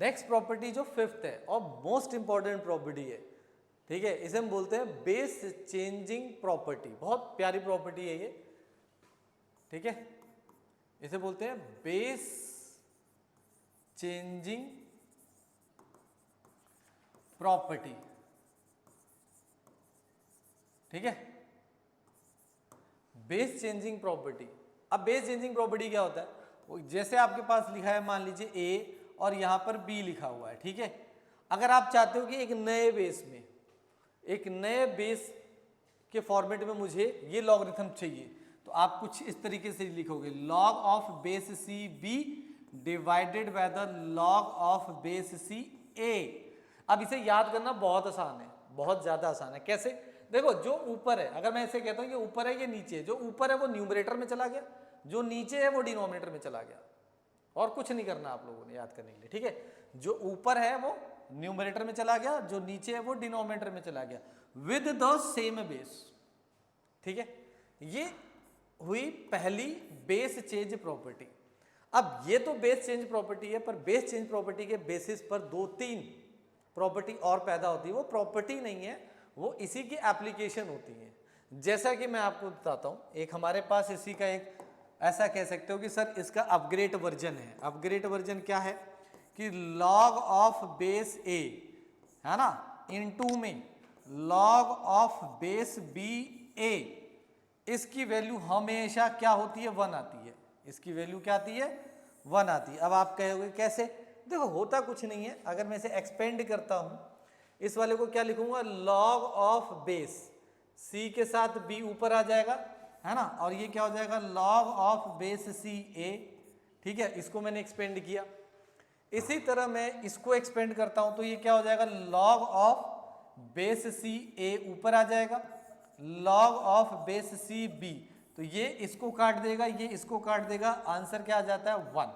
Next property जो fifth है और मोस्ट इंपॉर्टेंट प्रॉपर्टी है, ठीक है, इसे हम बोलते हैं बेस चेंजिंग प्रॉपर्टी। बहुत प्यारी प्रॉपर्टी है ये, ठीक है, इसे बोलते हैं बेस चेंजिंग प्रॉपर्टी, ठीक है, बेस चेंजिंग प्रॉपर्टी। अब बेस चेंजिंग प्रॉपर्टी क्या होता है, जैसे आपके पास लिखा है, मान लीजिए ए और यहां पर बी लिखा हुआ है, ठीक है। अगर आप चाहते हो कि एक नए बेस में, एक नए बेस के फॉर्मेट में मुझे ये लॉगरिथम चाहिए, तो आप कुछ इस तरीके से लिखोगे, log of base C B divided by the log of base C A. अब इसे याद करना बहुत आसान है, बहुत ज्यादा आसान है। कैसे? देखो, जो ऊपर है, अगर मैं इसे कहता हूं कि ऊपर है, ये नीचे है, जो ऊपर है वो न्यूमरेटर में चला गया, जो नीचे है वो डिनोमिनेटर में चला गया, और कुछ नहीं करना आप लोगों ने याद करने के लिए, ठीक है। जो ऊपर है वो न्यूमरेटर में चला गया, जो नीचे है वो डिनोमिनेटर में चला गया, विद द सेम बेस, ठीक है। ये हुई पहली बेस चेंज प्रॉपर्टी। अब ये तो बेस चेंज प्रॉपर्टी है, पर बेस चेंज प्रॉपर्टी के बेसिस पर दो तीन प्रॉपर्टी और पैदा होती है। वो प्रॉपर्टी नहीं है, वो इसी की एप्लीकेशन होती है। जैसा कि मैं आपको बताता हूं, एक हमारे पास इसी का एक, ऐसा कह सकते हो कि सर इसका अपग्रेड वर्जन है। अपग्रेड वर्जन क्या है कि लॉग ऑफ बेस ए, है ना, इनटू में लॉग ऑफ बेस बी ए, इसकी वैल्यू हमेशा क्या होती है, 1 आती है। इसकी वैल्यू क्या आती है, 1 आती है। अब आप कहोगे कैसे? देखो, होता कुछ नहीं है। अगर मैं इसे एक्सपेंड करता हूं, इस वाले को क्या लिखूंगा, लॉग ऑफ बेस सी के साथ बी ऊपर आ जाएगा, है ना, और ये क्या हो जाएगा, लॉग ऑफ बेस सी ए, ठीक है। इसको मैंने एक्सपेंड किया। इसी तरह मैं इसको एक्सपेंड करता हूं, तो ये क्या हो जाएगा, log of base C A ऊपर आ जाएगा, log of base C B, तो ये इसको काट देगा, ये इसको काट देगा, आंसर क्या आ जाता है, 1।